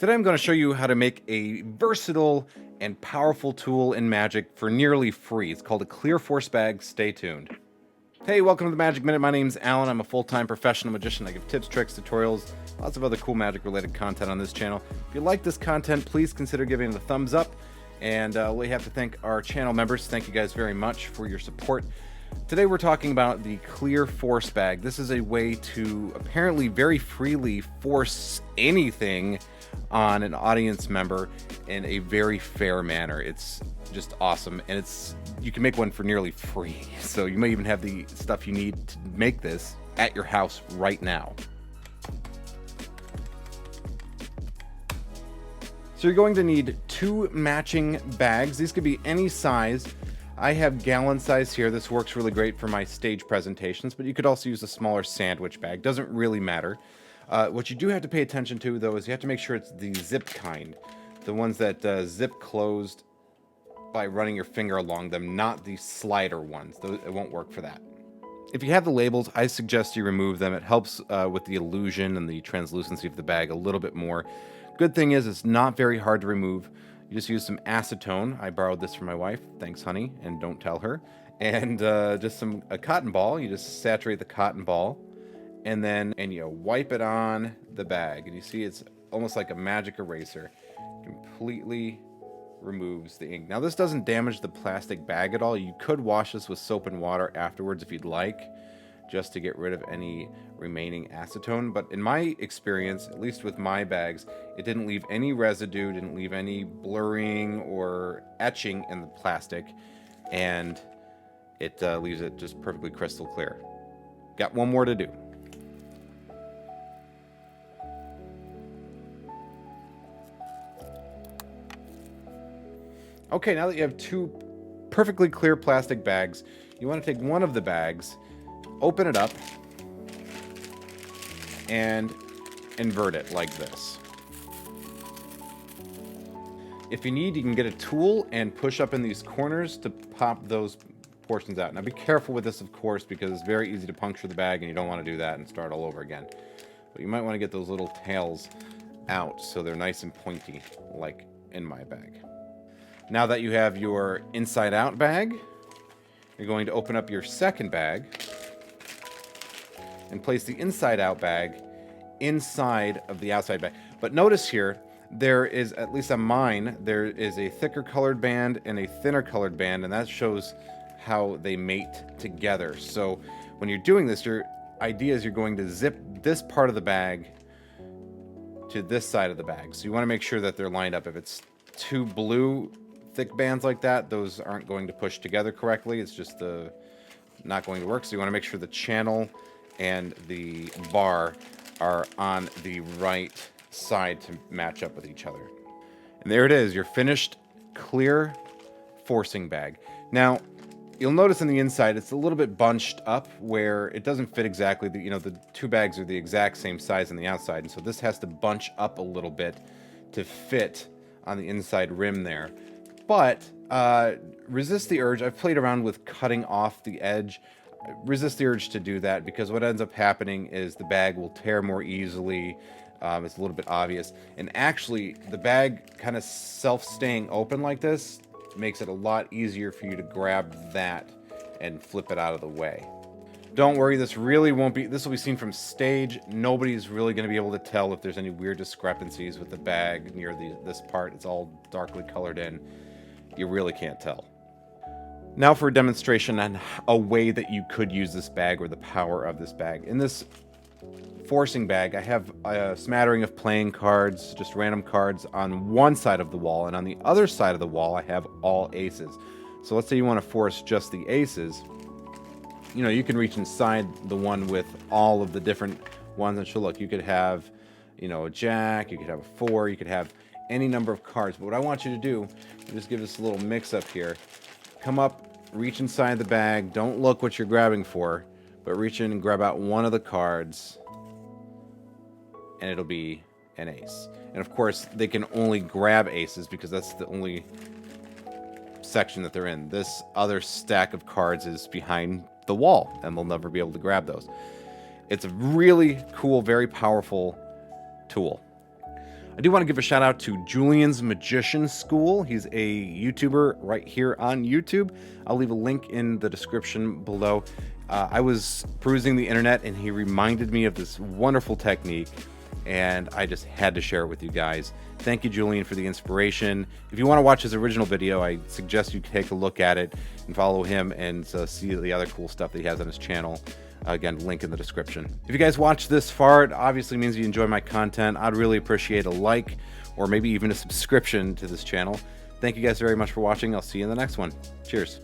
Today I'm going to show you how to make a versatile and powerful tool in Magic for nearly free. It's called a Clear Force Bag. Stay tuned. Hey, welcome to the Magic Minute. My name's Alan. I'm a full-time professional magician. I give tips, tricks, tutorials, lots of other cool magic-related content on this channel. If you like this content, please consider giving it a thumbs up. And we have to thank our channel members. Thank you guys very much for your support. Today we're talking about the Clear Force Bag. This is a way to apparently very freely force anything on an audience member in a very fair manner. It's just awesome, and you can make one for nearly free. So you may even have the stuff you need to make this at your house right now. So you're going to need 2 matching bags. These could be any size. I have gallon size here. This works really great for my stage presentations, but you could also use a smaller sandwich bag. Doesn't really matter. What you do have to pay attention to, though, is you have to make sure it's the zip kind. The ones that zip closed by running your finger along them, not the slider ones. It won't work for that. If you have the labels, I suggest you remove them. It helps with the illusion and the translucency of the bag a little bit more. Good thing is it's not very hard to remove. You just use some acetone. I borrowed this from my wife. Thanks, honey, and don't tell her. And just a cotton ball. You just saturate the cotton ball. And you wipe it on the bag, and you see it's almost like a magic eraser. Completely removes the ink. Now this doesn't damage the plastic bag at all. You could wash this with soap and water afterwards if you'd like, just to get rid of any remaining acetone. But in my experience, at least with my bags, it didn't leave any residue, didn't leave any blurring or etching in the plastic, and it leaves it just perfectly crystal clear. Got one more to do. Okay, now that you have 2 perfectly clear plastic bags, you want to take one of the bags, open it up, and invert it like this. If you need, you can get a tool and push up in these corners to pop those portions out. Now be careful with this, of course, because it's very easy to puncture the bag, and you don't want to do that and start all over again. But you might want to get those little tails out so they're nice and pointy, like in my bag. Now that you have your inside-out bag, you're going to open up your second bag and place the inside-out bag inside of the outside bag. But notice here, there is, at least on mine, there is a thicker colored band and a thinner colored band, and that shows how they mate together. So when you're doing this, your idea is you're going to zip this part of the bag to this side of the bag. So you want to make sure that they're lined up. If it's 2 blue thick bands like that, those aren't going to push together correctly. It's just not going to work. So you want to make sure the channel and the bar are on the right side to match up with each other. And there it is, your finished clear forcing bag. Now you'll notice on the inside it's a little bit bunched up where it doesn't fit exactly. The 2 bags are the exact same size on the outside, and so this has to bunch up a little bit to fit on the inside rim there. But resist the urge. I've played around with cutting off the edge. Resist the urge to do that, because what ends up happening is the bag will tear more easily. It's a little bit obvious. And actually, the bag kind of self-staying open like this makes it a lot easier for you to grab that and flip it out of the way. Don't worry, this will be seen from stage. Nobody's really going to be able to tell if there's any weird discrepancies with the bag near this part. It's all darkly colored in. You really can't tell. Now for a demonstration on a way that you could use this bag, or the power of this bag. In this forcing bag, I have a smattering of playing cards, just random cards on one side of the wall, and on the other side of the wall I have all aces. So let's say you want to force just the aces. You can reach inside the one with all of the different ones, and look, you could have, a jack, you could have a 4, you could have any number of cards. But what I want you to do is just give this a little mix up here. Come up, reach inside the bag, don't look what you're grabbing for, but reach in and grab out one of the cards, and it'll be an ace. And of course, they can only grab aces because that's the only section that they're in. This other stack of cards is behind the wall, and they'll never be able to grab those. It's a really cool, very powerful tool. I do want to give a shout out to Julian's Magician School. He's a YouTuber right here on YouTube. I'll leave a link in the description below. I was perusing the internet and he reminded me of this wonderful technique, and I just had to share it with you guys. Thank you, Julian, for the inspiration. If you want to watch his original video, I suggest you take a look at it and follow him and see the other cool stuff that he has on his channel. Again, link in the description. If you guys watched this far, it obviously means you enjoy my content. I'd really appreciate a like or maybe even a subscription to this channel. Thank you guys very much for watching. I'll see you in the next one. Cheers.